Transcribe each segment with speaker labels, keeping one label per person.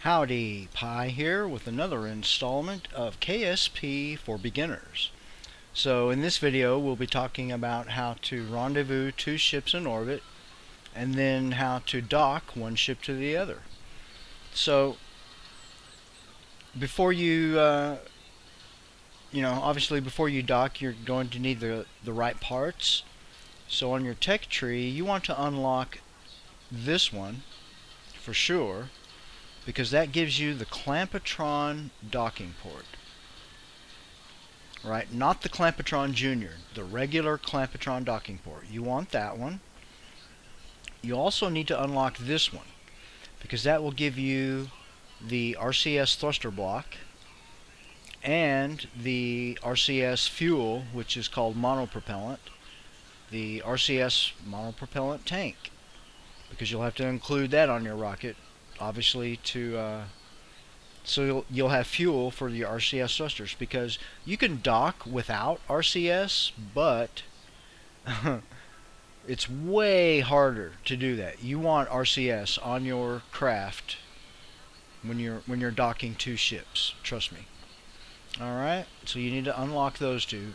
Speaker 1: Howdy, Pi here with another installment of KSP for beginners. So in this video we'll be talking about how to rendezvous two ships in orbit and then how to dock one ship to the other. So before obviously before you dock you're going to need the right parts. So on your tech tree you want to unlock this one for sure, because that gives you the Clampetron docking port. Right? Not the Clampetron Junior, the regular Clampetron docking port. You want that one. You also need to unlock this one, because that will give you the RCS thruster block and the RCS fuel, which is called monopropellant, the RCS monopropellant tank, because you'll have to include that on your rocket, obviously, so you'll have fuel for your RCS thrusters, because you can dock without RCS, but it's way harder to do that. You want RCS on your craft when you're docking two ships. Trust me. Alright, so you need to unlock those two.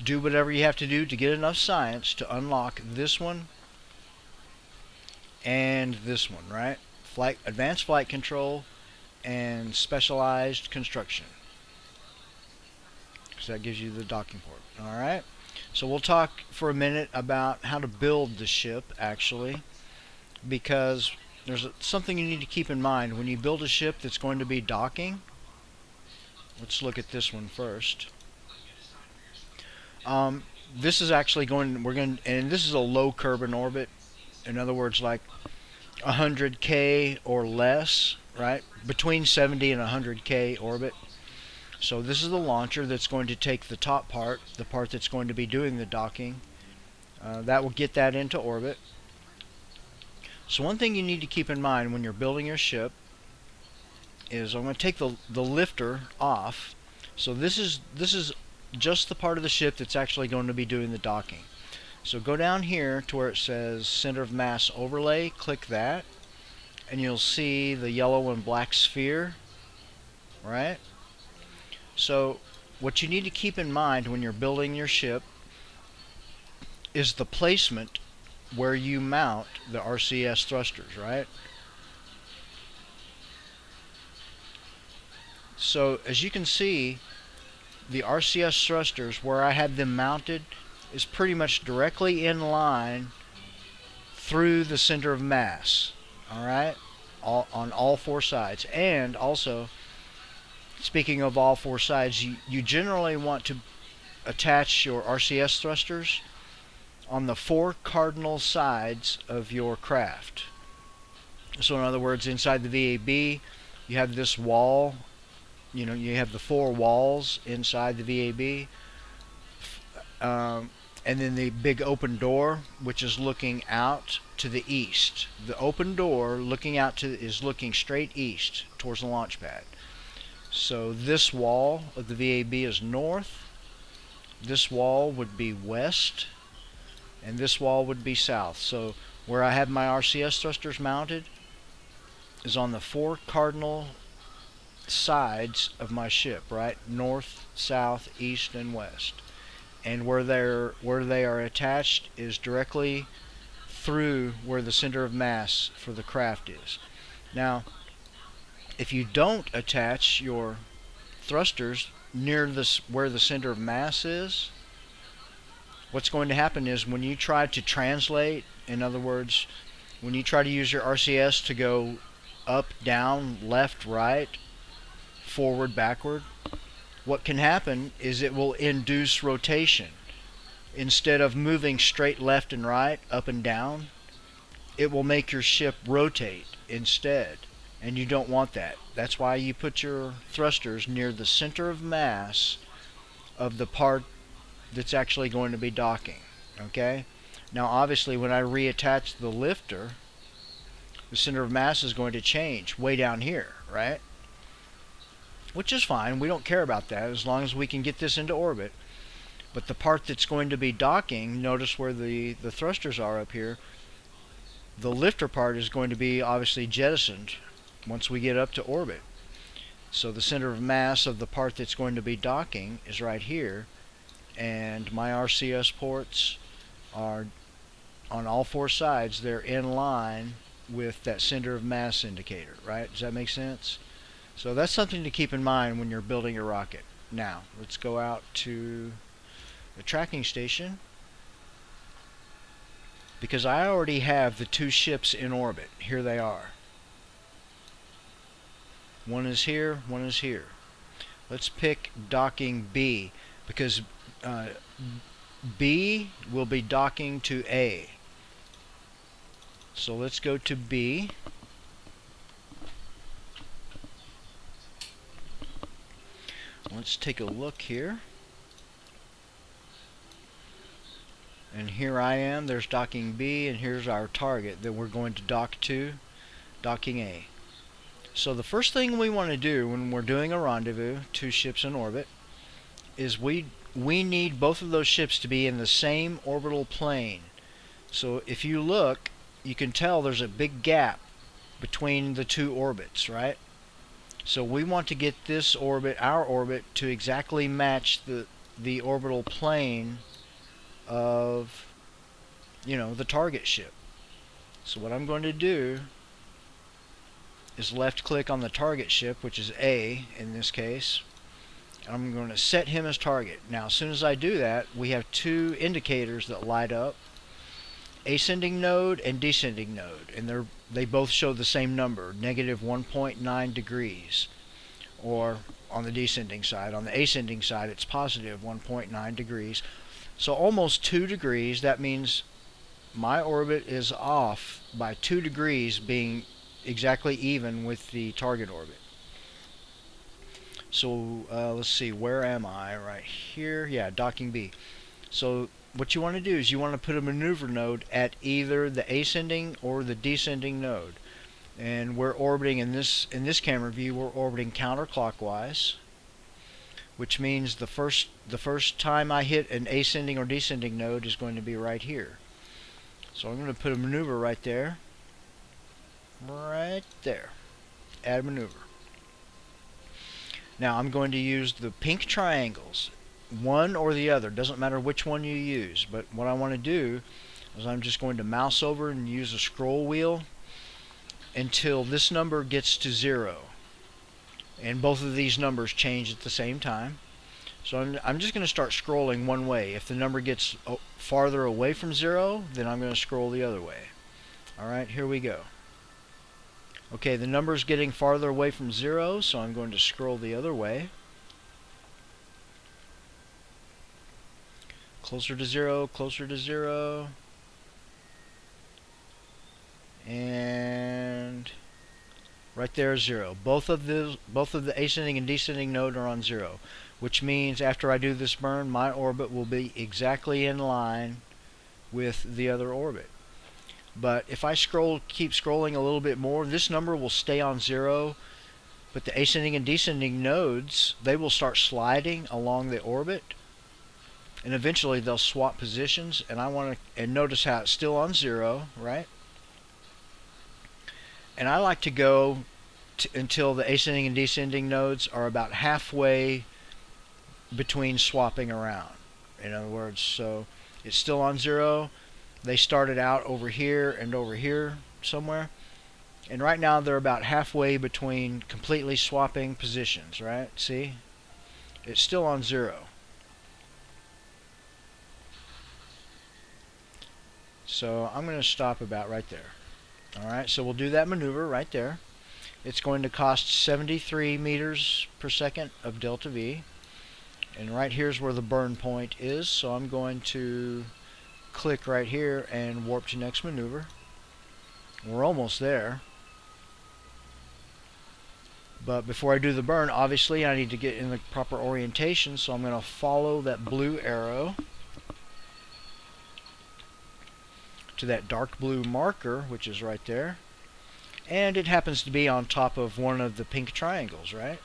Speaker 1: Do whatever you have to do to get enough science to unlock this one and this one, right? Advanced flight control and specialized construction. So that gives you the docking port. Alright, so we'll talk for a minute about how to build the ship, actually, because there's something you need to keep in mind when you build a ship that's going to be docking. Let's look at this one first. This is actually and this is a low Kerbin orbit. In other words, like 100K or less, right? Between 70 and 100K orbit. So this is the launcher that's going to take the top part, the part that's going to be doing the docking. That will get that into orbit. So one thing you need to keep in mind when you're building your ship is, I'm going to take the lifter off. So this is just the part of the ship that's actually going to be doing the docking. So go down here to where it says center of mass overlay, click that, and you'll see the yellow and black sphere, right? So what you need to keep in mind when you're building your ship is the placement where you mount the RCS thrusters, right? So as you can see, the RCS thrusters, where I have them mounted, is pretty much directly in line through the center of mass. Alright? On all four sides. And also, speaking of all four sides, you generally want to attach your RCS thrusters on the four cardinal sides of your craft. So in other words, inside the VAB, you have this wall. You have the four walls inside the VAB, and then the big open door, which is looking out to the east. The open door looking out is looking straight east towards the launch pad. So this wall of the VAB is north, this wall would be west, and this wall would be south. So where I have my RCS thrusters mounted is on the four cardinal sides of my ship, right? North, south, east, and west. And where they are attached is directly through where the center of mass for the craft is. Now, if you don't attach your thrusters near where the center of mass is, what's going to happen is when you try to translate, in other words, when you try to use your RCS to go up, down, left, right, forward, backward, what can happen is it will induce rotation. Instead of moving straight left and right, up and down, it will make your ship rotate instead, and you don't want that. That's why you put your thrusters near the center of mass of the part that's actually going to be docking. Okay? Now obviously when I reattach the lifter, the center of mass is going to change way down here, right? Which is fine, we don't care about that as long as we can get this into orbit. But the part that's going to be docking, notice where the thrusters are up here, the lifter part is going to be obviously jettisoned once we get up to orbit. So the center of mass of the part that's going to be docking is right here, and my RCS ports are on all four sides. They're in line with that center of mass indicator, right? Does that make sense? So that's something to keep in mind when you're building a rocket. Now, let's go out to the tracking station, because I already have the two ships in orbit. Here they are. One is here, one is here. Let's pick docking B, because B will be docking to A. So let's go to B. Let's take a look here. And here I am, there's docking B, and here's our target that we're going to dock to, docking A. So the first thing we want to do when we're doing a rendezvous, two ships in orbit, is we need both of those ships to be in the same orbital plane. So if you look, you can tell there's a big gap between the two orbits, right? So we want to get this orbit, our orbit, to exactly match the orbital plane of, the target ship. So what I'm going to do is left click on the target ship, which is A in this case, and I'm going to set him as target. Now as soon as I do that, we have two indicators that light up, ascending node and descending node, and they both show the same number, negative 1.9 degrees, or on the descending side. On the ascending side, it's positive 1.9 degrees. So almost 2 degrees. That means my orbit is off by 2 degrees, being exactly even with the target orbit. So let's see, where am I? Right here. Yeah, docking B. So what you want to do is you want to put a maneuver node at either the ascending or the descending node. And we're orbiting in this camera view, we're orbiting counterclockwise, which means the first time I hit an ascending or descending node is going to be right here. So I'm going to put a maneuver right there. Right there. Add maneuver. Now I'm going to use the pink triangles, one or the other, doesn't matter which one you use, but what I want to do is I'm just going to mouse over and use a scroll wheel until this number gets to 0, and both of these numbers change at the same time. So I'm just going to start scrolling one way. If the number gets farther away from 0, then I'm going to scroll the other way. Alright, here we go. Okay, the number's getting farther away from 0, so I'm going to scroll the other way. Closer to 0, closer to 0. And right there is 0. Both of the ascending and descending node are on 0, which means after I do this burn, my orbit will be exactly in line with the other orbit. But if I keep scrolling a little bit more, this number will stay on 0, but the ascending and descending nodes, they will start sliding along the orbit, and eventually they'll swap positions. And notice how it's still on 0, right? And I like to go until the ascending and descending nodes are about halfway between swapping around. In other words, so it's still on 0. They started out over here and over here somewhere, and right now they're about halfway between completely swapping positions, right? See? It's still on 0. So I'm going to stop about right there. Alright, so we'll do that maneuver right there. It's going to cost 73 meters per second of delta V. And right here's where the burn point is, so I'm going to click right here and warp to next maneuver. We're almost there. But before I do the burn, obviously I need to get in the proper orientation, so I'm going to follow that blue arrow to that dark blue marker, which is right there. And it happens to be on top of one of the pink triangles, right?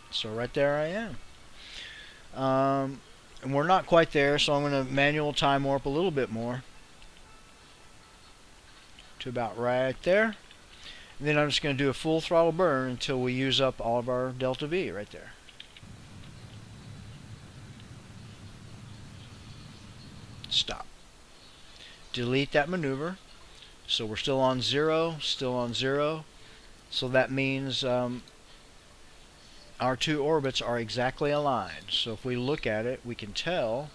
Speaker 1: So right there I am. And we're not quite there, so I'm going to manual time warp a little bit more. to about right there. And then I'm just going to do a full throttle burn until we use up all of our delta V right there. Stop. Delete that maneuver. So we're still on 0, still on 0. So that means our two orbits are exactly aligned. So if we look at it, we can tell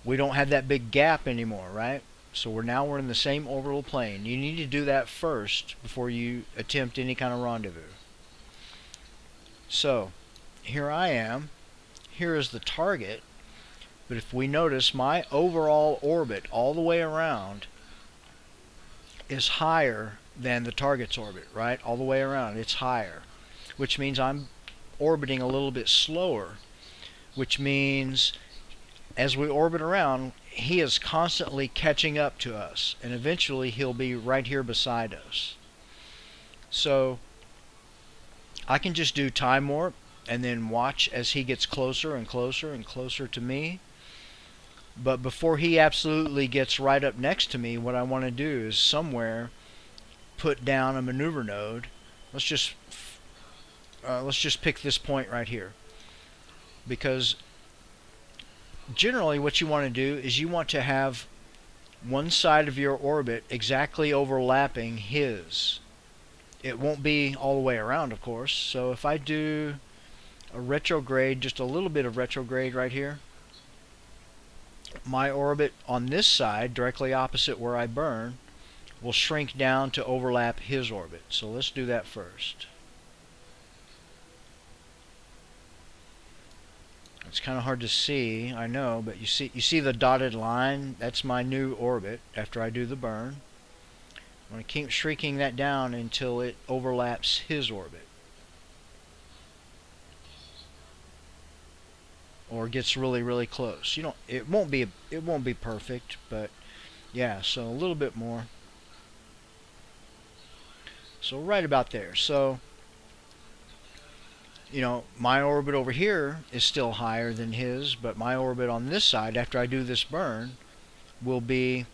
Speaker 1: we don't have that big gap anymore, right? So we're in the same orbital plane. You need to do that first before you attempt any kind of rendezvous. So here I am. Here is the target. But if we notice, my overall orbit all the way around is higher than the target's orbit, right? All the way around, it's higher, which means I'm orbiting a little bit slower, which means as we orbit around, he is constantly catching up to us, and eventually he'll be right here beside us. So I can just do time warp and then watch as he gets closer and closer and closer to me. But before he absolutely gets right up next to me, what I want to do is somewhere put down a maneuver node. Let's just pick this point right here, because generally what you want to do is you want to have one side of your orbit exactly overlapping his. It won't be all the way around, of course. So if I do a retrograde, just a little bit of retrograde right here, my orbit on this side, directly opposite where I burn, will shrink down to overlap his orbit. So let's do that first. It's kind of hard to see, I know, but you see the dotted line? That's my new orbit after I do the burn. I'm going to keep shrinking that down until it overlaps his orbit, or gets really, really close. It won't be perfect, but yeah, so a little bit more. So right about there. So my orbit over here is still higher than his, but my orbit on this side after I do this burn will be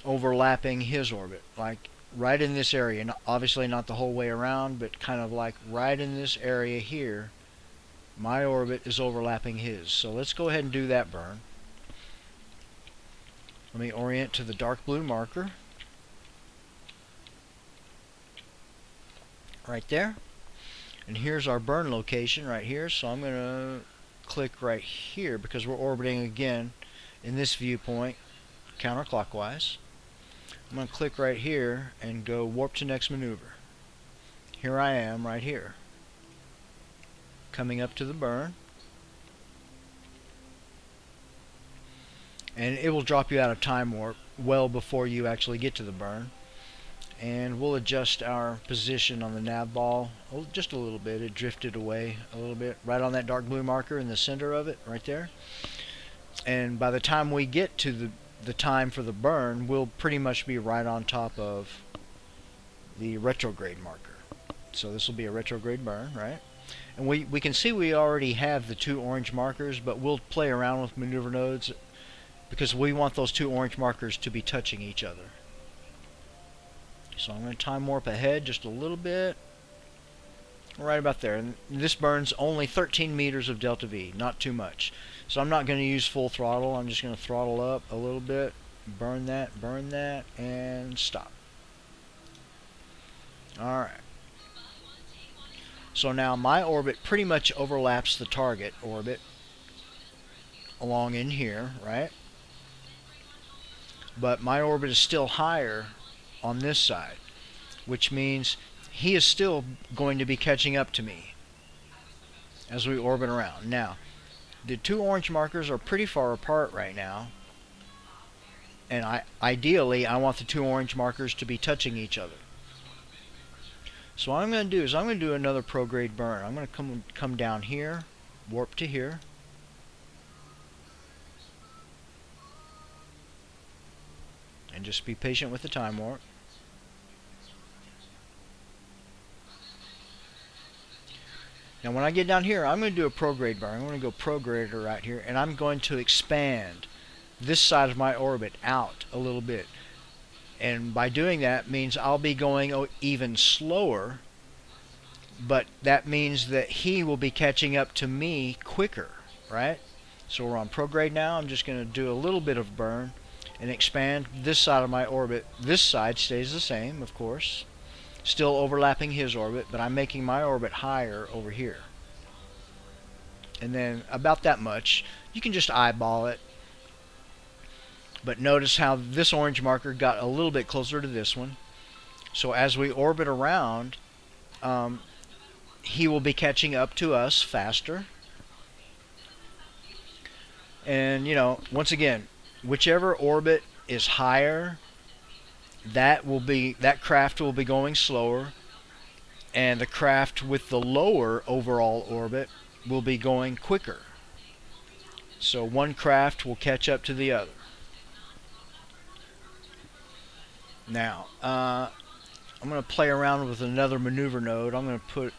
Speaker 1: overlapping his orbit, like right in this area. Obviously not the whole way around, but kind of like right in this area here. My orbit is overlapping his. So let's go ahead and do that burn. Let me orient to the dark blue marker. Right there. And here's our burn location right here. So I'm going to click right here because we're orbiting again in this viewpoint counterclockwise. I'm going to click right here and go warp to next maneuver. Here I am right here, coming up to the burn, and it will drop you out of time warp well before you actually get to the burn. And we'll adjust our position on the nav ball just a little bit. It drifted away a little bit right on that dark blue marker in the center of it right there. And by the time we get to the time for the burn, we'll pretty much be right on top of the retrograde marker. So this will be a retrograde burn, right? And we can see we already have the two orange markers, but we'll play around with maneuver nodes because we want those two orange markers to be touching each other. So I'm going to time warp ahead just a little bit, right about there. And this burns only 13 meters of delta V, not too much. So I'm not going to use full throttle. I'm just going to throttle up a little bit, burn that, and stop. Alright. So now my orbit pretty much overlaps the target orbit along in here, right? But my orbit is still higher on this side, which means he is still going to be catching up to me as we orbit around. Now, the two orange markers are pretty far apart right now, and ideally I want the two orange markers to be touching each other. So what I'm going to do is I'm going to do another prograde burn. I'm going to come down here, warp to here, and just be patient with the time warp. Now when I get down here, I'm going to do a prograde burn. I'm going to go prograder right here, and I'm going to expand this side of my orbit out a little bit. And by doing that means I'll be going even slower, but that means that he will be catching up to me quicker, right? So we're on prograde now. I'm just going to do a little bit of burn and expand this side of my orbit. This side stays the same, of course, still overlapping his orbit, but I'm making my orbit higher over here. And then about that much. You can just eyeball it. But notice how this orange marker got a little bit closer to this one. So as we orbit around, he will be catching up to us faster. And once again, whichever orbit is higher, that craft will be going slower, and the craft with the lower overall orbit will be going quicker. So one craft will catch up to the other. Now, I'm going to play around with another maneuver node. I'm going to put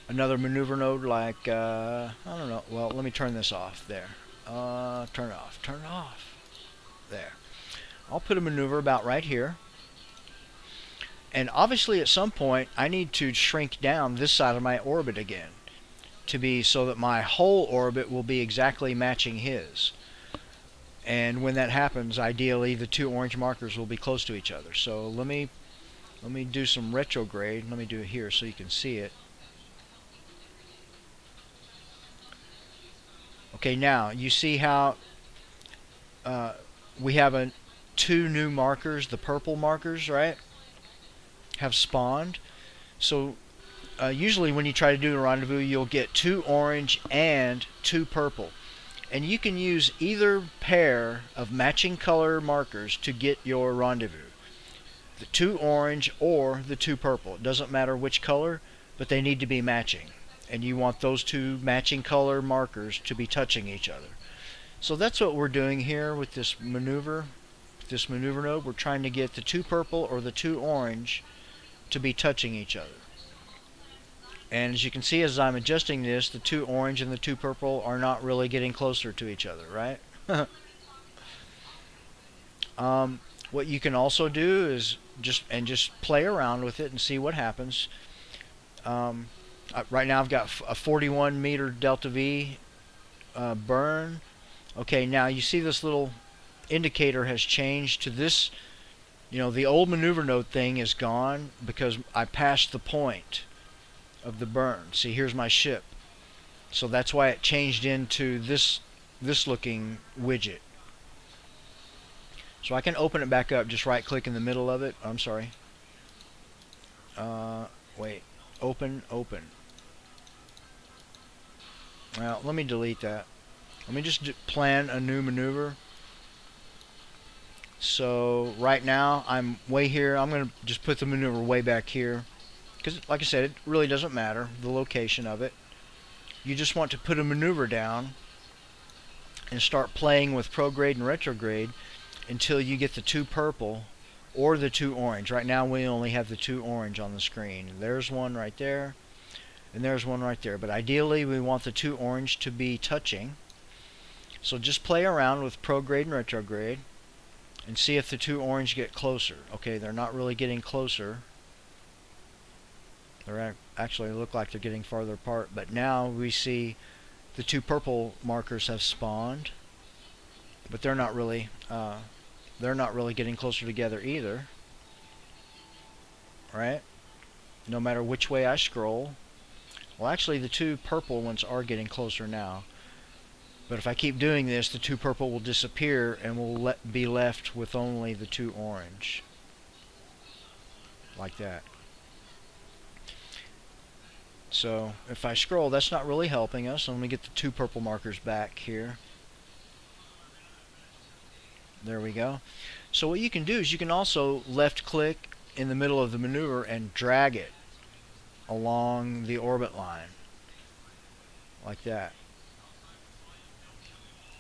Speaker 1: another maneuver node like, I don't know. Well, let me turn this off there. Turn it off. Turn it off. There. I'll put a maneuver about right here. And obviously at some point I need to shrink down this side of my orbit again to be so that my whole orbit will be exactly matching his. And when that happens, ideally the two orange markers will be close to each other. So let me do some retrograde. Let me do it here so you can see it. Okay, now you see how we have two new markers, the purple markers, right? Have spawned. So usually when you try to do a rendezvous, you'll get two orange and two purple. And you can use either pair of matching color markers to get your rendezvous. The two orange or the two purple. It doesn't matter which color, but they need to be matching. And you want those two matching color markers to be touching each other. So that's what we're doing here with this maneuver. This maneuver node, we're trying to get the two purple or the two orange to be touching each other. And as you can see, as I'm adjusting this, the two orange and the two purple are not really getting closer to each other, right? What you can also do is just play around with it and see what happens. Right now I've got a 41 meter delta V burn. Okay, now you see this little indicator has changed to this. The old maneuver node thing is gone because I passed the point of the burn. See, here's my ship. So that's why it changed into this looking widget. So I can open it back up, just right click in the middle of it. I'm sorry. Wait. Open. Well, let me delete that. Let me just plan a new maneuver. So right now I'm way here. I'm going to just put the maneuver way back here. Because like I said, it really doesn't matter the location of it. You just want to put a maneuver down and start playing with prograde and retrograde until you get the two purple or the two orange. Right now we only have the two orange on the screen. There's one right there and there's one right there. But ideally we want the two orange to be touching. So just play around with prograde and retrograde and see if the two orange get closer. Okay, they're not really getting closer. They actually look like they're getting farther apart, but now we see the two purple markers have spawned, but they're not really getting closer together either. Right? No matter which way I scroll. Well, actually the two purple ones are getting closer now. But if I keep doing this, the two purple will disappear and we'll be left with only the two orange. Like that. So if I scroll, that's not really helping us. Let me get the two purple markers back here. There we go. So what you can do is you can also left click in the middle of the maneuver and drag it along the orbit line. Like that.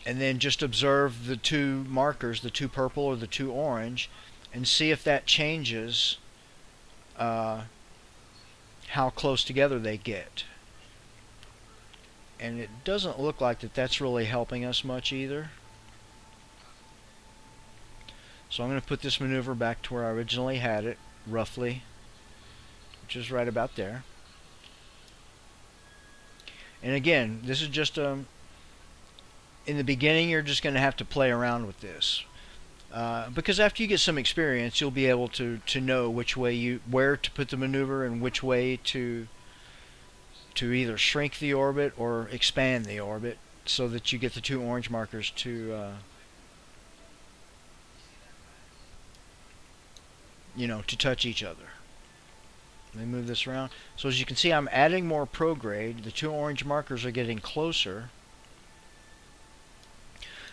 Speaker 1: And then just observe the two markers, the two purple or the two orange, and see if that changes how close together they get. And it doesn't look like that's really helping us much either. So I'm going to put this maneuver back to where I originally had it, roughly, which is right about there. And again, this is just in the beginning you're just going to have to play around with this. Because after you get some experience, you'll be able to know where to put the maneuver and which way to either shrink the orbit or expand the orbit so that you get the two orange markers to to touch each other. Let me move this around. So as you can see, I'm adding more prograde. The two orange markers are getting closer.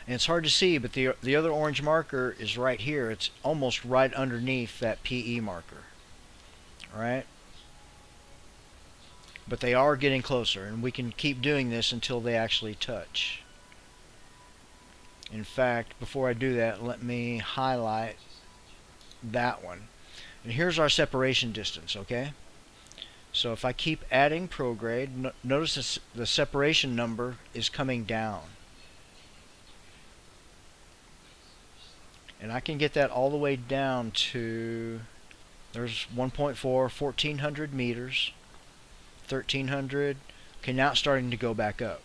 Speaker 1: And it's hard to see, but the other orange marker is right here. It's almost right underneath that PE marker. Alright? But they are getting closer, and we can keep doing this until they actually touch. In fact, before I do that, let me highlight that one. And here's our separation distance, okay? So if I keep adding prograde, notice the separation number is coming down. And I can get that all the way down to, there's 1.4, 1400 meters, 1300. Okay, now it's starting to go back up.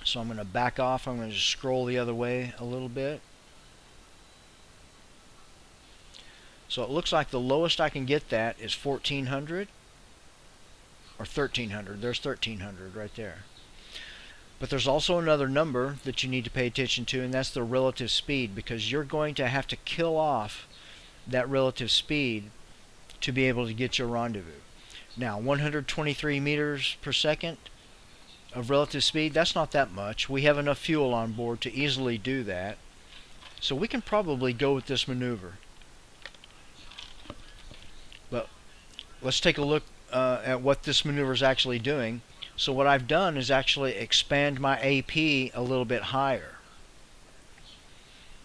Speaker 1: So I'm going to back off. I'm going to just scroll the other way a little bit. So it looks like the lowest I can get that is 1400 or 1300. There's 1300 right there. But there's also another number that you need to pay attention to, and that's the relative speed, because you're going to have to kill off that relative speed to be able to get your rendezvous. Now, 123 meters per second of relative speed, that's not that much. We have enough fuel on board to easily do that. So we can probably go with this maneuver. But let's take a look at what this maneuver is actually doing. So what I've done is actually expand my AP a little bit higher.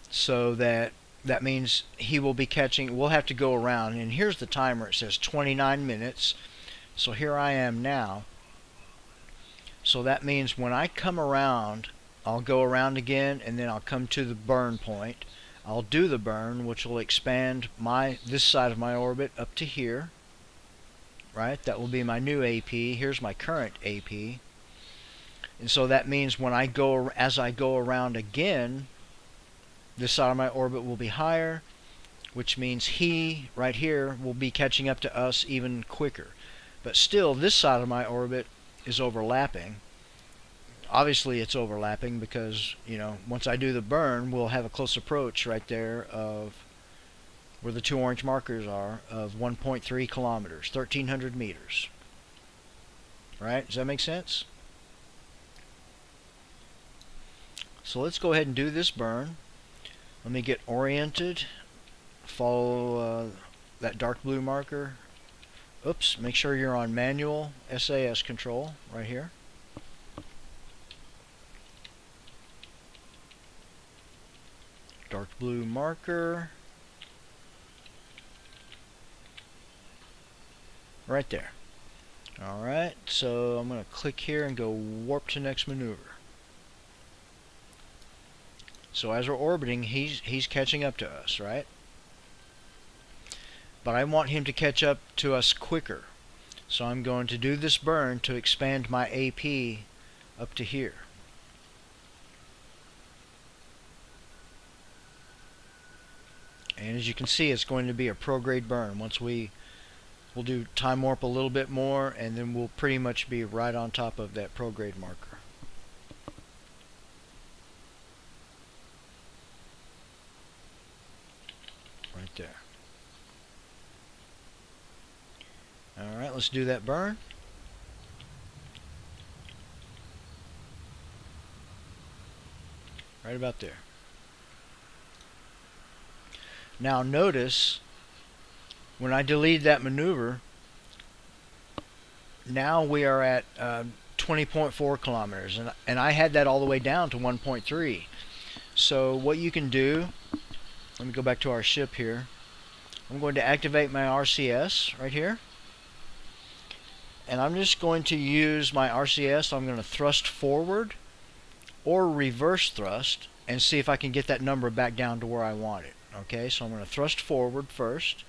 Speaker 1: So that means he will be catching, we'll have to go around, and here's the timer. It says 29 minutes. So here I am now. So that means when I come around, I'll go around again, and then I'll come to the burn point. I'll do the burn, which will expand this side of my orbit up to here. Right? That will be my new AP. Here's my current AP. And so that means when as I go around again, this side of my orbit will be higher, which means he right here will be catching up to us even quicker. But still, this side of my orbit is overlapping. Obviously it's overlapping because, once I do the burn, we'll have a close approach right there of where the two orange markers are, of 1.3 kilometers, 1300 meters. Right? Does that make sense? So let's go ahead and do this burn. Let me get oriented. Follow that dark blue marker. Oops, make sure you're on manual SAS control right here. Dark blue marker. Right there. Alright, so I'm going to click here and go warp to next maneuver. So as we're orbiting, he's catching up to us, right? But I want him to catch up to us quicker. So I'm going to do this burn to expand my AP up to here. And as you can see, it's going to be a prograde burn. Once we'll do time warp a little bit more, and then we'll pretty much be right on top of that prograde marker. Right there. Alright, let's do that burn. Right about there. Now notice, when I delete that maneuver, now we are at 20.4 kilometers, and I had that all the way down to 1.3. So what you can do, let me go back to our ship here. I'm going to activate my RCS right here, and I'm just going to use my RCS. I'm going to thrust forward or reverse thrust, and see if I can get that number back down to where I want it. Okay, so I'm going to thrust forward first,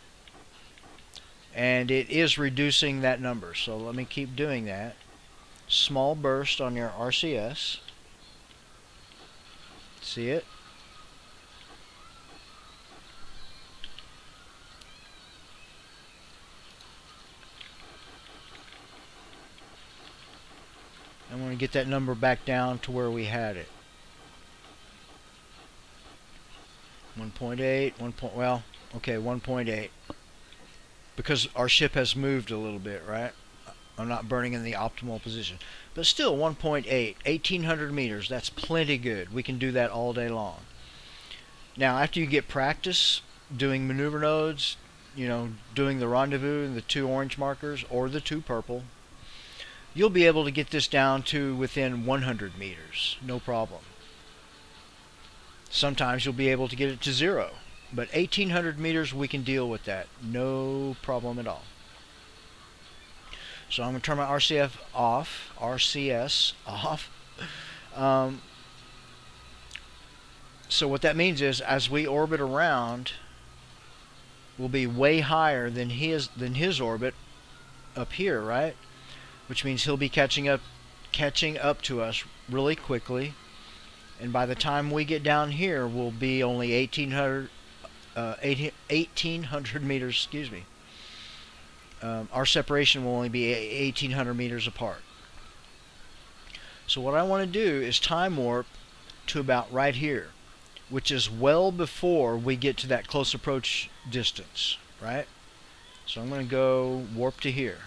Speaker 1: and it is reducing that number, so let me keep doing that. Small burst on your RCS. See it? I'm going to get that number back down to where we had it. 1.8, 1. Well, okay, 1.8. Because our ship has moved a little bit, right? I'm not burning in the optimal position. But still, 1.8, 1,800 meters, that's plenty good. We can do that all day long. Now, after you get practice doing maneuver nodes, you know, doing the rendezvous and the 2 orange markers or the 2 purple, you'll be able to get this down to within 100 meters, no problem. Sometimes you'll be able to get it to 0, but 1,800 meters we can deal with that, no problem at all. So I'm going to turn my RCS off. So what that means is, as we orbit around, we'll be way higher than his orbit up here, right? Which means he'll be catching up to us really quickly, and by the time we get down here, we'll be only 1,800 meters. Excuse me. Our separation will only be 1,800 meters apart. So what I want to do is time warp to about right here, which is well before we get to that close approach distance, right? So I'm going to go warp to here.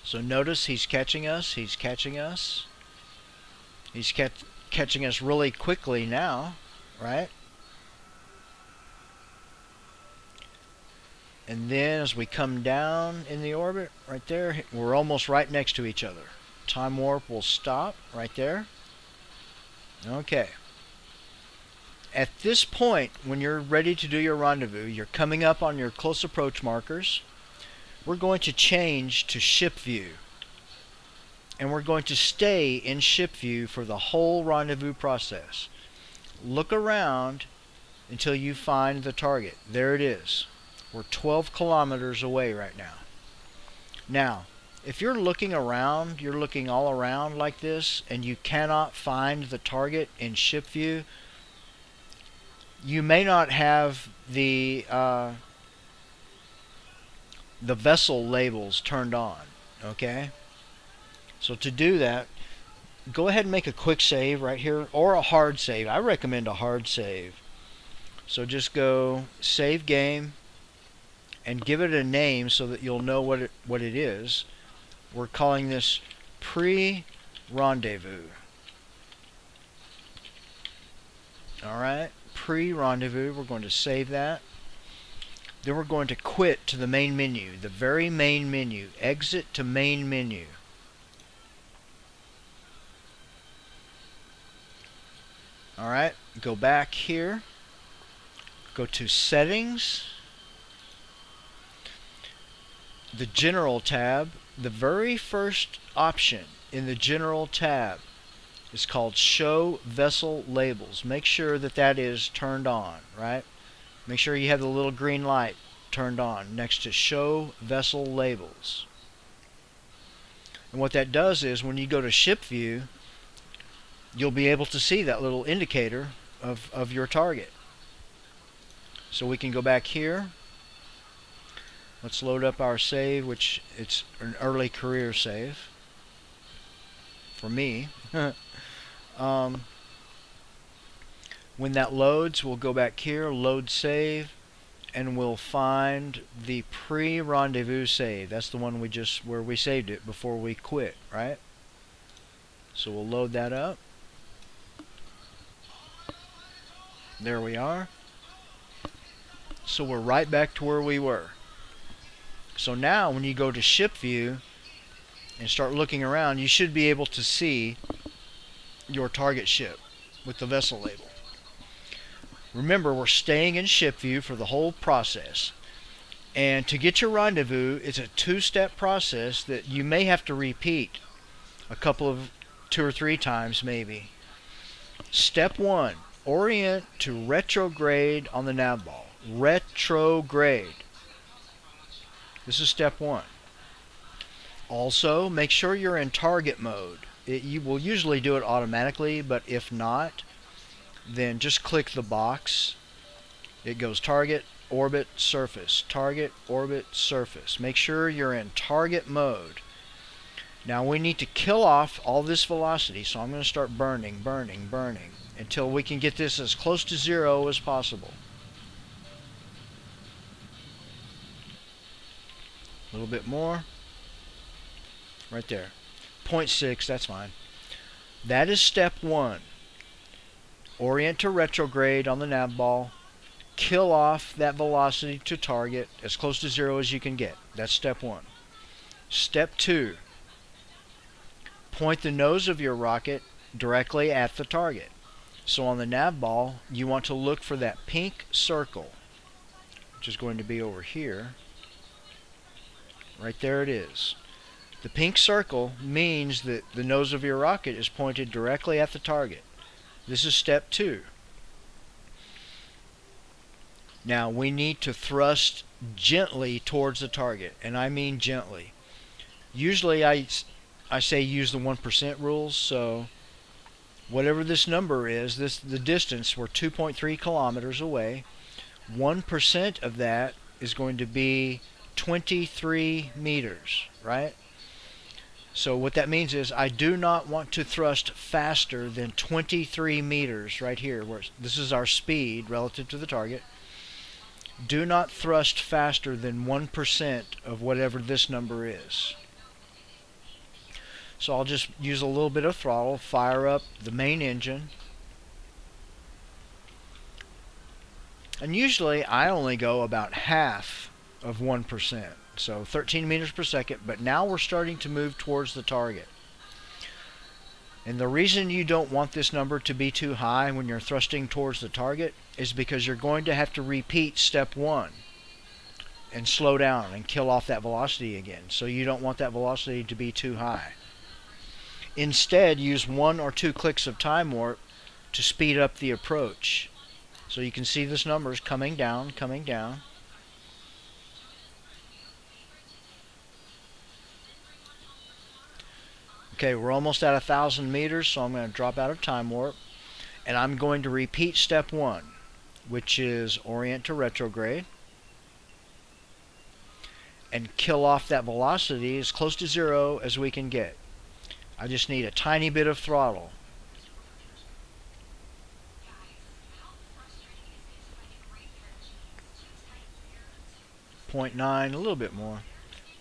Speaker 1: So notice he's catching us, he's catching us. He's catching us really quickly now, right? And then as we come down in the orbit, right there, we're almost right next to each other. Time warp will stop right there. Okay. At this point, when you're ready to do your rendezvous, you're coming up on your close approach markers. We're going to change to ship view. And we're going to stay in ship view for the whole rendezvous process. Look around until you find the target. There it is. We're 12 kilometers away right now. Now, if you're looking around, you're looking all around like this, and you cannot find the target in ship view, you may not have the vessel labels turned on, okay? So to do that, go ahead and make a quick save right here, or a hard save. I recommend a hard save. So just go save game and give it a name so that you'll know what it is. We're calling this pre-rendezvous. Alright, pre-rendezvous. We're going to save that. Then we're going to quit to the main menu, the very main menu. Exit to main menu. Alright, go back here. Go to settings. The general tab. The very first option in the general tab is called show vessel labels. Make sure that that is turned on, right? Make sure you have the little green light turned on next to show vessel labels. And what that does is when you go to ship view, you'll be able to see that little indicator of your target. So we can go back here. Let's load up our save, which it's an early career save for me. When that loads, we'll go back here, load save, and we'll find the pre-rendezvous save. That's the one where we saved it before we quit, right? So we'll load that up. There we are. So we're right back to where we were. So now when you go to ship view and start looking around, you should be able to see your target ship with the vessel label. Remember, we're staying in ship view for the whole process. And to get your rendezvous, it's a two-step process that you may have to repeat a couple of 2 or 3 times maybe. Step 1, orient to retrograde on the nav ball. Retrograde. This is step 1. Also, make sure you're in target mode. You will usually do it automatically, but if not, then just click the box. It goes target, orbit, surface, target, orbit, surface. Make sure you're in target mode. Now we need to kill off all this velocity, so I'm going to start burning until we can get this as close to 0 as possible. A little bit more. Right there. 0.6, that's fine. That is step 1. Orient to retrograde on the nav ball. Kill off that velocity to target as close to 0 as you can get. That's step 1. Step 2. Point the nose of your rocket directly at the target. So on the nav ball, you want to look for that pink circle, which is going to be over here. Right there it is. The pink circle means that the nose of your rocket is pointed directly at the target. This is step 2. Now we need to thrust gently towards the target, and I mean gently. Usually I say use the 1% rules, so whatever this number is, the distance, we're 2.3 kilometers away. 1% of that is going to be 23 meters, right? So what that means is I do not want to thrust faster than 23 meters right here. This is our speed relative to the target. Do not thrust faster than 1% of whatever this number is. So I'll just use a little bit of throttle, fire up the main engine. And usually I only go about half of 1%. So 13 meters per second, but now we're starting to move towards the target. And the reason you don't want this number to be too high when you're thrusting towards the target is because you're going to have to repeat step 1 and slow down and kill off that velocity again. So you don't want that velocity to be too high. Instead, use 1 or 2 clicks of time warp to speed up the approach. So you can see this number is coming down, coming down. Okay, we're almost at 1,000 meters, so I'm going to drop out of time warp. And I'm going to repeat step 1, which is orient to retrograde. And kill off that velocity as close to 0 as we can get. I just need a tiny bit of throttle. .9, a little bit more.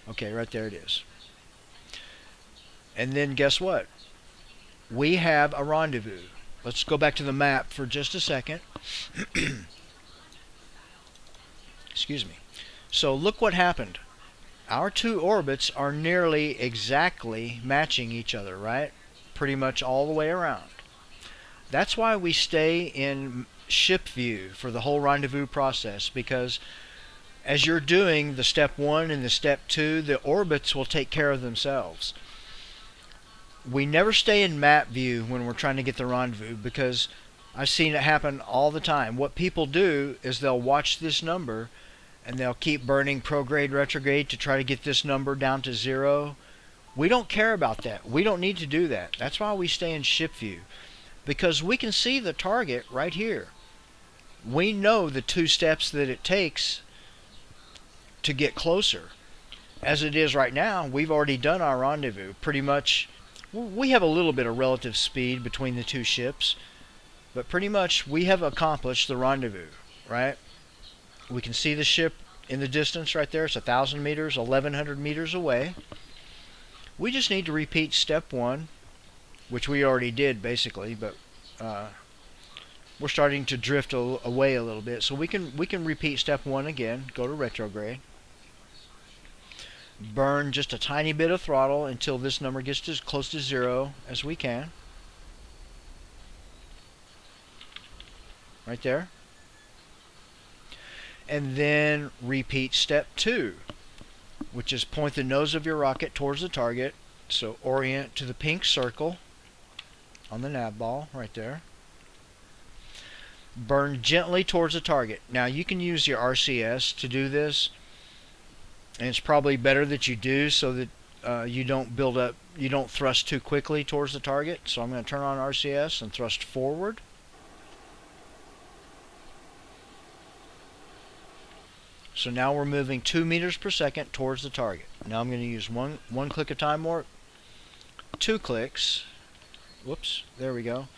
Speaker 1: Okay, right there it is. And then guess what? We have a rendezvous. Let's go back to the map for just a second. Excuse me. So look what happened. Our 2 orbits are nearly exactly matching each other, right? Pretty much all the way around. That's why we stay in ship view for the whole rendezvous process, because as you're doing the step 1 and the step 2, the orbits will take care of themselves. We never stay in map view when we're trying to get the rendezvous, because I've seen it happen all the time. What people do is they'll watch this number and they'll keep burning prograde, retrograde to try to get this number down to 0. We don't care about that. We don't need to do that. That's why we stay in ship view, because we can see the target right here. We know the 2 steps that it takes to get closer. As it is right now, we've already done our rendezvous. Pretty much, we have a little bit of relative speed between the 2 ships, but pretty much we have accomplished the rendezvous, right? We can see the ship in the distance right there. It's 1,000 meters, 1,100 meters away. We just need to repeat step 1, which we already did basically, but we're starting to drift away a little bit. So we can repeat step 1 again. Go to retrograde. Burn just a tiny bit of throttle until this number gets as close to 0 as we can. Right there. And then repeat step 2, which is point the nose of your rocket towards the target. So orient to the pink circle on the nav ball right there. Burn gently towards the target. Now you can use your RCS to do this, and it's probably better that you do so that you don't build up, you don't thrust too quickly towards the target. So I'm going to turn on RCS and thrust forward. So now we're moving 2 meters per second towards the target. Now I'm going to use one click of time warp, 2 clicks. Whoops, there we go.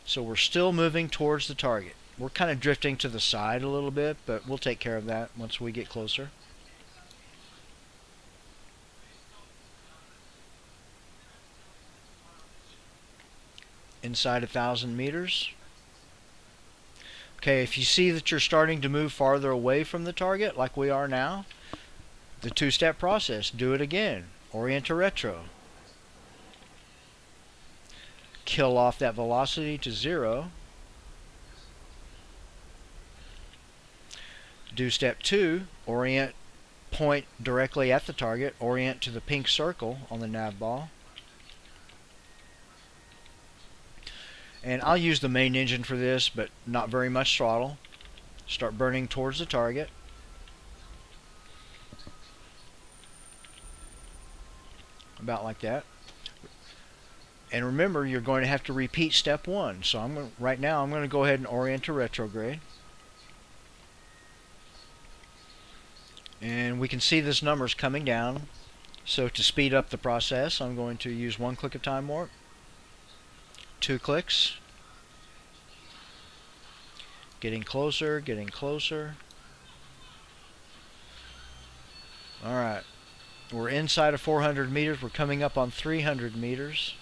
Speaker 1: So we're still moving towards the target. We're kind of drifting to the side a little bit, but we'll take care of that once we get closer. Inside 1,000 meters. Okay, if you see that you're starting to move farther away from the target, like we are now, the 2-step process, do it again. Orient to retro. Kill off that velocity to 0. Do step 2, orient, point directly at the target, orient to the pink circle on the nav ball. And I'll use the main engine for this, but not very much throttle. Start burning towards the target. About like that. And remember, you're going to have to repeat step 1. So right now I'm going to go ahead and orient to retrograde. And we can see this number's coming down. So to speed up the process, I'm going to use 1 click of time warp, 2 clicks. Getting closer, getting closer. Alright, we're inside of 400 meters. We're coming up on 300 meters.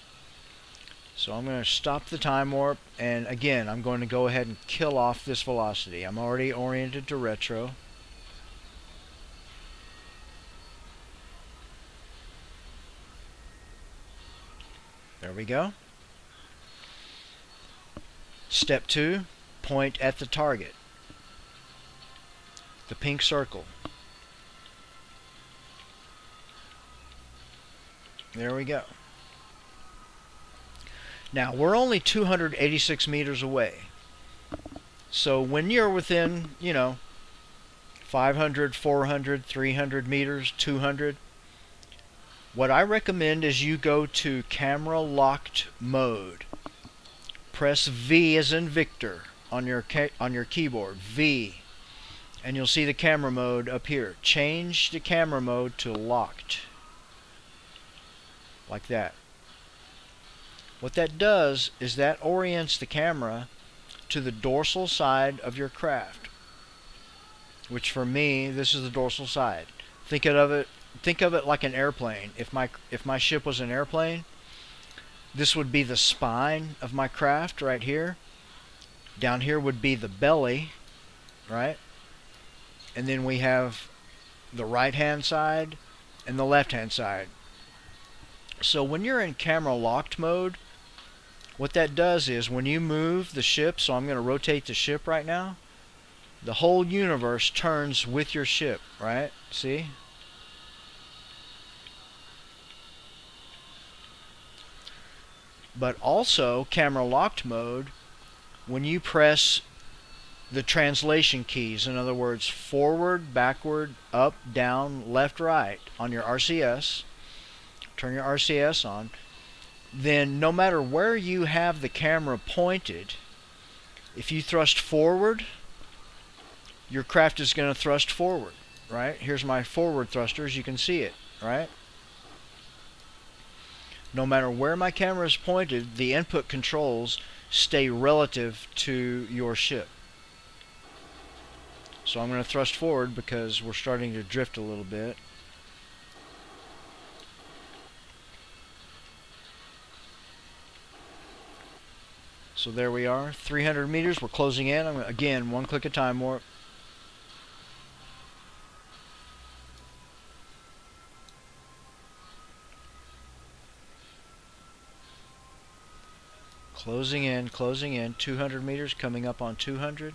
Speaker 1: So I'm going to stop the time warp, and again, I'm going to go ahead and kill off this velocity. I'm already oriented to retro. There we go. Step 2, point at the target, the pink circle. There we go. Now we're only 286 meters away. So when you're within, 500, 400, 300 meters, 200, what I recommend is you go to camera locked mode. Press V as in Victor on your keyboard, V, and you'll see the camera mode up here. Change the camera mode to locked, like that. What that does is that orients the camera to the dorsal side of your craft, which for me, this is the dorsal side. Think of it like an airplane. If my ship was an airplane, this would be the spine of my craft right here. Down here would be the belly, right? And then we have the right-hand side and the left-hand side. So when you're in camera locked mode, what that does is when you move the ship, so I'm going to rotate the ship right now, the whole universe turns with your ship, right? See? But also, camera locked mode, when you press the translation keys, in other words, forward, backward, up, down, left, right, on your RCS, turn your RCS on, then no matter where you have the camera pointed, if you thrust forward, your craft is going to thrust forward, right? Here's my forward thrusters, you can see it, right? No matter where my camera is pointed, the input controls stay relative to your ship. So I'm going to thrust forward because we're starting to drift a little bit. So there we are, 300 meters, we're closing in. I'm going to, again, 1 click of time warp. Closing in, 200 meters, coming up on 200.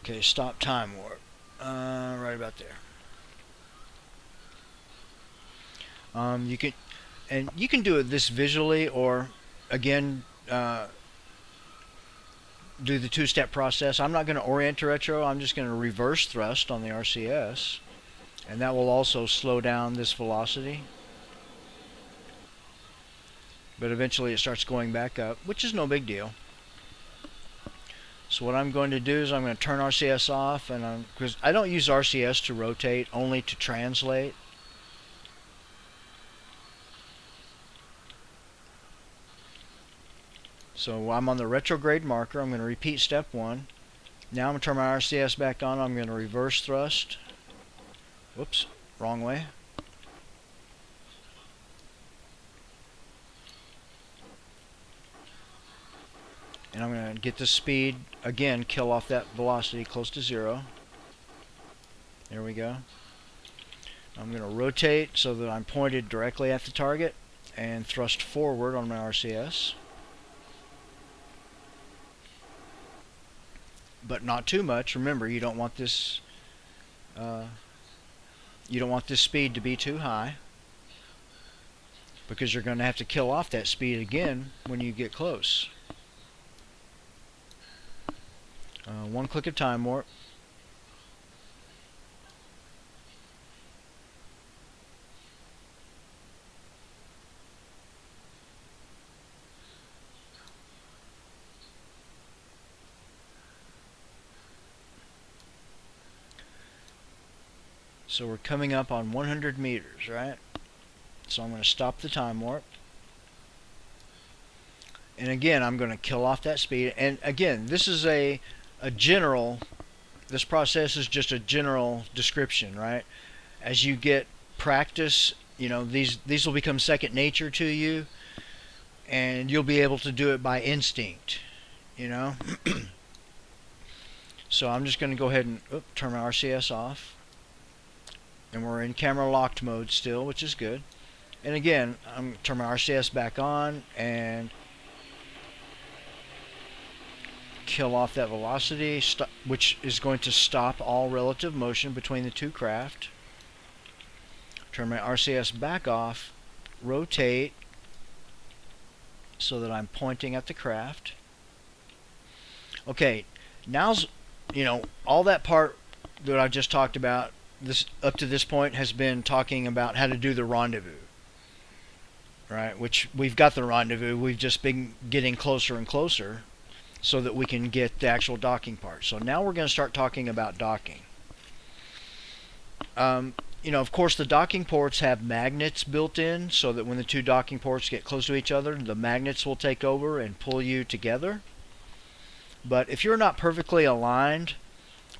Speaker 1: Okay, stop time warp. Right about there. You can do this visually, or again, do the two-step process. I'm not going to orient to retro. I'm just going to reverse thrust on the RCS, and that will also slow down this velocity. But eventually it starts going back up, which is no big deal. So what I'm going to do is I'm going to turn RCS off, and because I don't use RCS to rotate, only to translate. So I'm on the retrograde marker. I'm going to repeat step 1. Now I'm going to turn my RCS back on. I'm going to reverse thrust. Whoops, wrong way. And I'm going to get the speed, again, kill off that velocity close to 0. There we go. I'm going to rotate so that I'm pointed directly at the target and thrust forward on my RCS. But not too much. Remember, you don't want this speed to be too high, because you're going to have to kill off that speed again when you get close. One click of time warp. So we're coming up on 100 meters, right? So I'm going to stop the time warp. And again, I'm going to kill off that speed. And again, this is a general, this process is just a general description, right? As you get practice, you know, these will become second nature to you, and you'll be able to do it by instinct, you know? So I'm just going to go ahead and turn my RCS off. And we're in camera locked mode still, which is good. And again, I'm going to turn my RCS back on and kill off that velocity, which is going to stop all relative motion between the two craft. Turn my RCS back off, rotate so that I'm pointing at the craft. Okay, now's, you know, all that part that I just talked about, this up to this point has been talking about how to do the rendezvous, right? Which we've got the rendezvous, we've just been getting closer and closer so that we can get the actual docking part. So now we're going to start talking about docking. You know, of course, the docking ports have magnets built in, so that when the two docking ports get close to each other, the magnets will take over and pull you together. But if you're not perfectly aligned,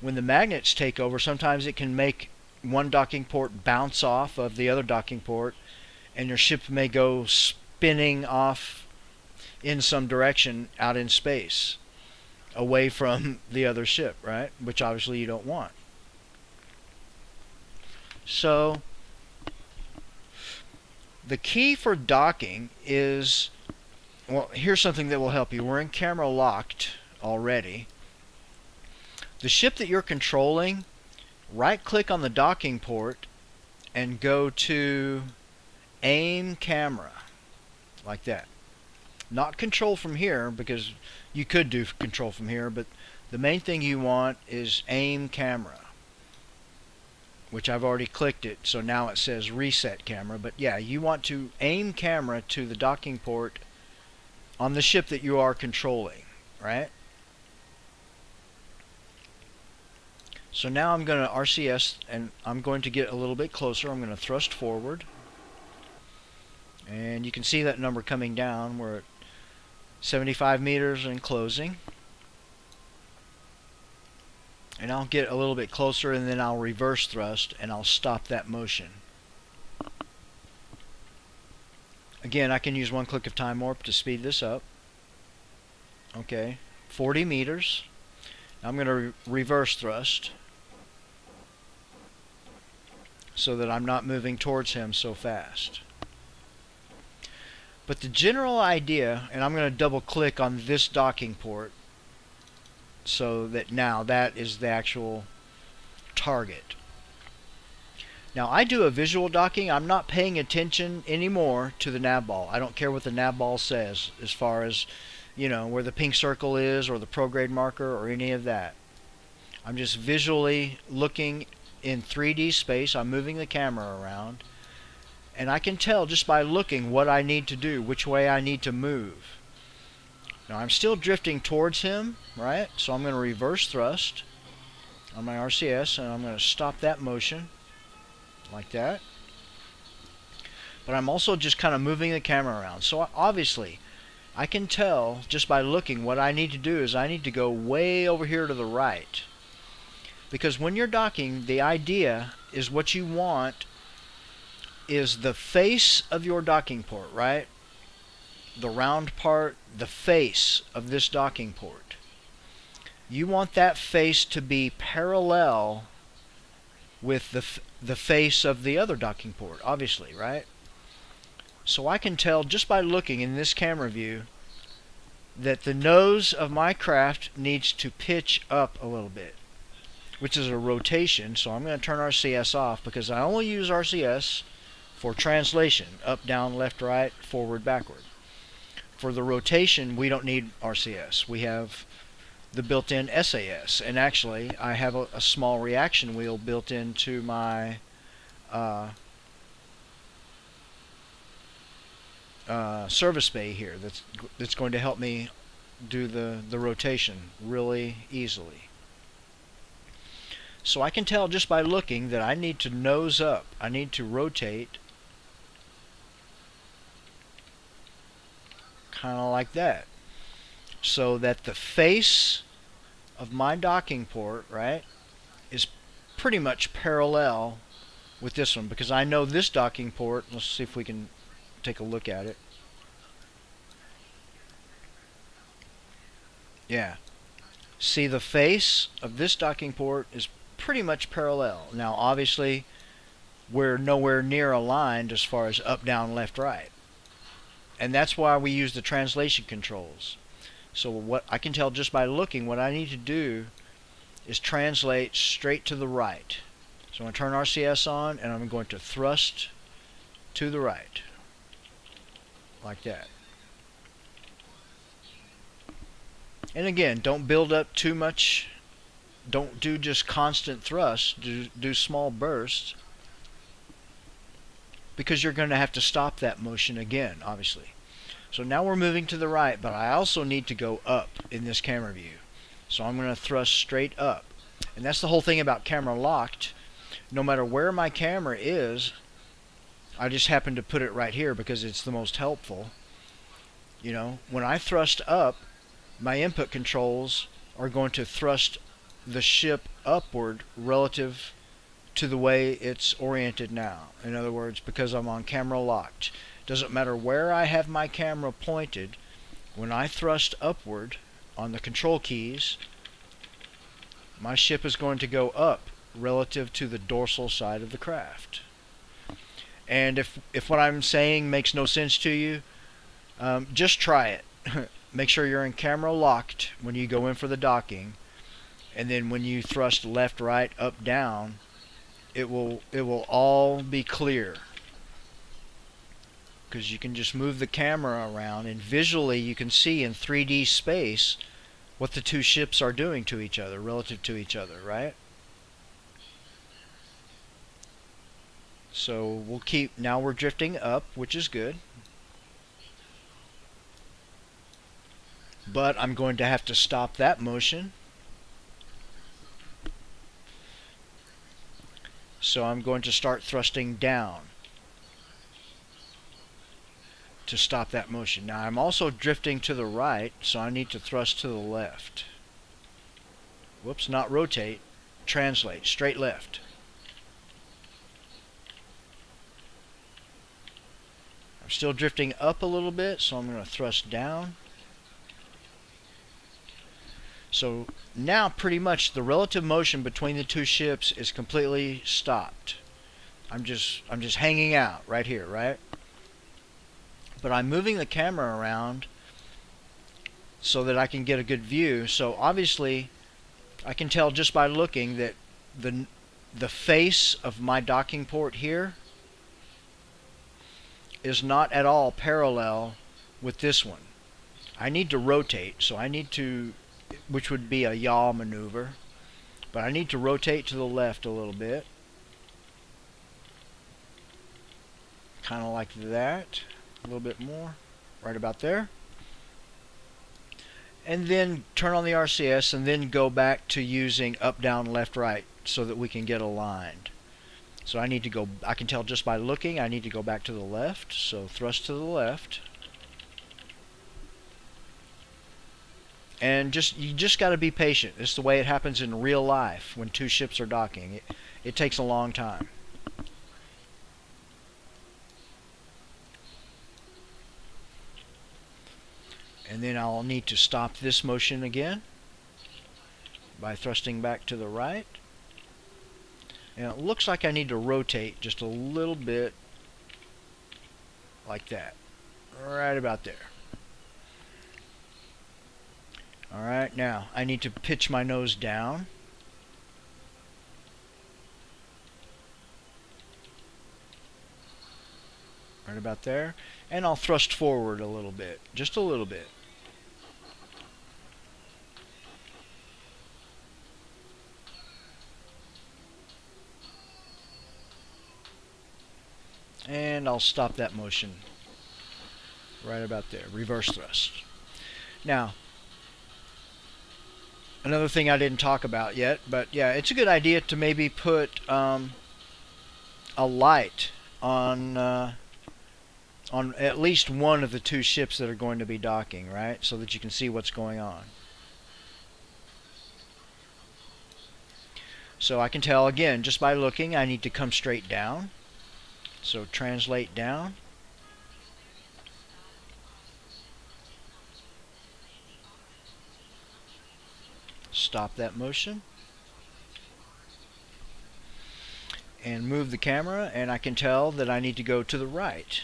Speaker 1: when the magnets take over, sometimes it can make one docking port bounce off of the other docking port, and your ship may go spinning off in some direction out in space, away from the other ship, right? Which obviously you don't want. So the key for docking is, well, here's something that will help you. We're in camera locked already. The ship that you're controlling, right click on the docking port and go to aim camera, like that. Not control from here, because you could do control from here, but the main thing you want is aim camera, which I've already clicked it, so now it says reset camera. But yeah, you want to aim camera to the docking port on the ship that you are controlling, right? So now I'm going to RCS, and I'm going to get a little bit closer. I'm going to thrust forward, and you can see that number coming down. We're at 75 meters and closing. And I'll get a little bit closer, and then I'll reverse thrust, and I'll stop that motion. Again, I can use one click of time warp to speed this up. Okay, 40 meters. I'm going to reverse thrust so that I'm not moving towards him so fast. But the general idea, and I'm going to double click on this docking port, so that now that is the actual target. Now I do a visual docking. I'm not paying attention anymore to the nav ball. I don't care what the nav ball says as far as, you know, where the pink circle is or the prograde marker or any of that. I'm just visually looking in 3D space. I'm moving the camera around, and I can tell just by looking what I need to do, which way I need to move. Now I'm still drifting towards him, right? So I'm going to reverse thrust on my RCS, and I'm going to stop that motion like that. But I'm also just kind of moving the camera around. So obviously I can tell just by looking what I need to do is I need to go way over here to the right. Because when you're docking, the idea is what you want is the face of your docking port, right? The round part, the face of this docking port. You want that face to be parallel with the face of the other docking port, obviously, right? So I can tell just by looking in this camera view that the nose of my craft needs to pitch up a little bit, which is a rotation. So I'm going to turn RCS off because I only use RCS for translation, up, down, left, right, forward, backward. For the rotation, we don't need RCS. We have the built-in SAS, and actually I have a small reaction wheel built into my service bay here that's going to help me do the rotation really easily. So I can tell just by looking that I need to nose up. I need to rotate kind of like that, so that the face of my docking port, right, is pretty much parallel with this one, because I know this docking port. Let's see if we can take a look at it. Yeah, see, the face of this docking port is pretty much parallel. Now obviously we're nowhere near aligned as far as up, down, left, right, and that's why we use the translation controls. So what I can tell just by looking, what I need to do is translate straight to the right. So I'm going to turn RCS on, and I'm going to thrust to the right like that. And again, don't build up too much. Don't do just constant thrust. Do small bursts, because you're going to have to stop that motion again, obviously. So now we're moving to the right, but I also need to go up in this camera view. So I'm going to thrust straight up. And that's the whole thing about camera locked. No matter where my camera is, I just happen to put it right here because it's the most helpful. You know, when I thrust up, my input controls are going to thrust the ship upward relative to the way it's oriented now. In other words, because I'm on camera locked. Doesn't matter where I have my camera pointed, when I thrust upward on the control keys, my ship is going to go up relative to the dorsal side of the craft. And if what I'm saying makes no sense to you, just try it. Make sure you're in camera locked when you go in for the docking, and then when you thrust left, right, up, down, it will all be clear, because you can just move the camera around, and visually you can see in 3D space what the two ships are doing to each other, relative to each other, right? So we'll keep, now we're drifting up, which is good. But I'm going to have to stop that motion. So I'm going to start thrusting down to stop that motion. Now I'm also drifting to the right, so I need to thrust to the left. Whoops, not rotate, translate, straight left. I'm still drifting up a little bit, so I'm going to thrust down. So now pretty much the relative motion between the two ships is completely stopped. I'm just hanging out right here, right? But I'm moving the camera around so that I can get a good view. So obviously I can tell just by looking that the face of my docking port here is not at all parallel with this one. I need to rotate, so I need to, which would be a yaw maneuver, but I need to rotate to the left a little bit. Kind of like that, a little bit more, right about there. And then turn on the RCS and then go back to using up, down, left, right so that we can get aligned. So I need to go, I can tell just by looking, I need to go back to the left. So thrust to the left. And you just got to be patient. It's the way it happens in real life when two ships are docking. It takes a long time. And then I'll need to stop this motion again by thrusting back to the right. And it looks like I need to rotate just a little bit like that. Right about there. Alright, now I need to pitch my nose down. Right about there. And I'll thrust forward a little bit. Just a little bit. And I'll stop that motion right about there. Reverse thrust. Now, another thing I didn't talk about yet, but yeah, it's a good idea to maybe put a light on at least one of the two ships that are going to be docking, right? So that you can see what's going on. So I can tell, again, just by looking, I need to come straight down. So translate down. Stop that motion. And move the camera, and I can tell that I need to go to the right.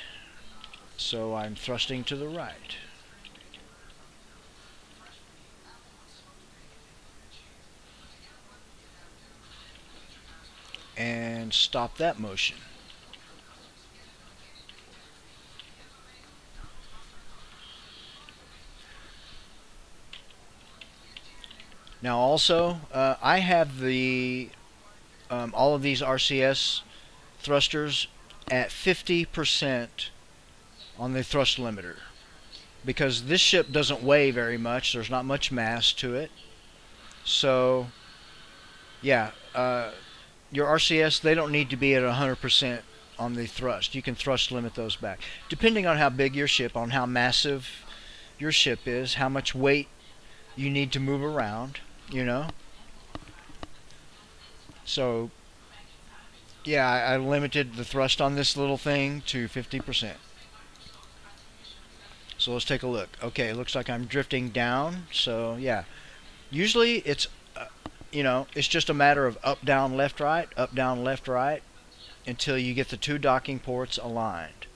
Speaker 1: So I'm thrusting to the right. And stop that motion. Now also, I have the all of these RCS thrusters at 50% on the thrust limiter, because this ship doesn't weigh very much. There's not much mass to it. So yeah, your RCS, they don't need to be at 100% on the thrust. You can thrust limit those back depending on how big your ship, on how massive your ship is, how much weight you need to move around, you know. So yeah, I limited the thrust on this little thing to 50%. So let's take a look. Okay, it looks like I'm drifting down. So yeah, usually it's you know, it's just a matter of up, down, left, right until you get the two docking ports aligned.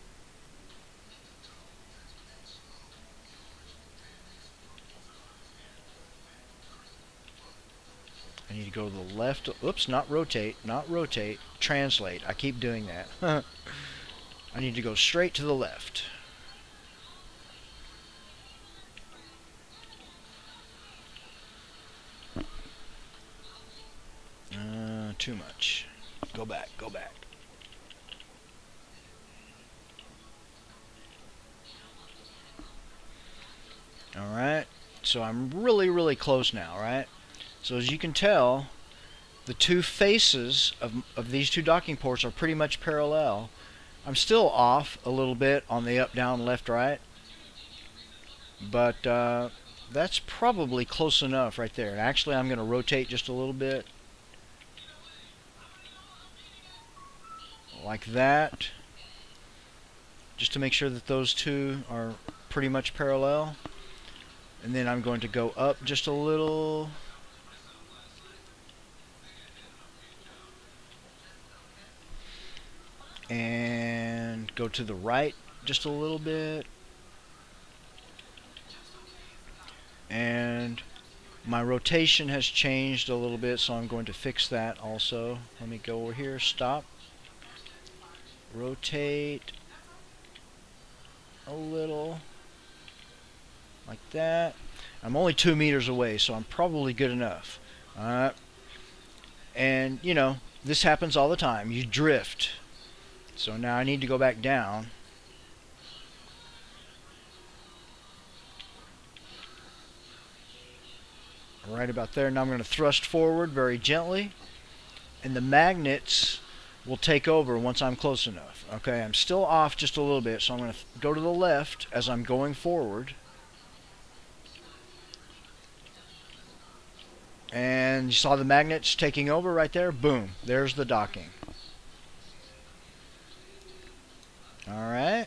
Speaker 1: I need to go to the left. Oops, not rotate, translate. I keep doing that. I need to go straight to the left. Too much. Go back, go back. Alright, so I'm really close now, right? So as you can tell, the two faces of these two docking ports are pretty much parallel. I'm still off a little bit on the up, down, left, right, but that's probably close enough right there. Actually, I'm going to rotate just a little bit. Like that, just to make sure that those two are pretty much parallel. And then I'm going to go up just a little. And go to the right just a little bit. And My rotation has changed a little bit, so I'm going to fix that also. Let me go over here, stop, rotate a little, like that. I'm only 2 meters away, so I'm probably good enough. And, you know, this happens all the time. You drift. So now I need to go back down. Right about there. Now I'm going to thrust forward very gently, and the magnets will take over once I'm close enough. Okay, I'm still off just a little bit, so I'm going to go to the left as I'm going forward. And you saw the magnets taking over right there? Boom, there's the docking. Alright.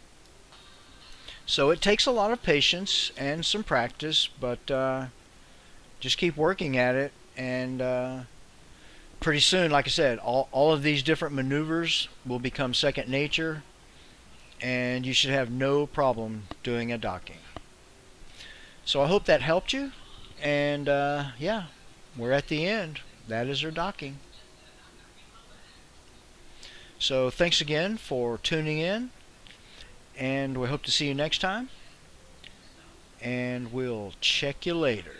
Speaker 1: So it takes a lot of patience and some practice, but just keep working at it, and pretty soon, like I said, all of these different maneuvers will become second nature, and you should have no problem doing a docking. So I hope that helped you, and yeah, we're at the end. That is our docking. So thanks again for tuning in, and we hope to see you next time, and we'll check you later.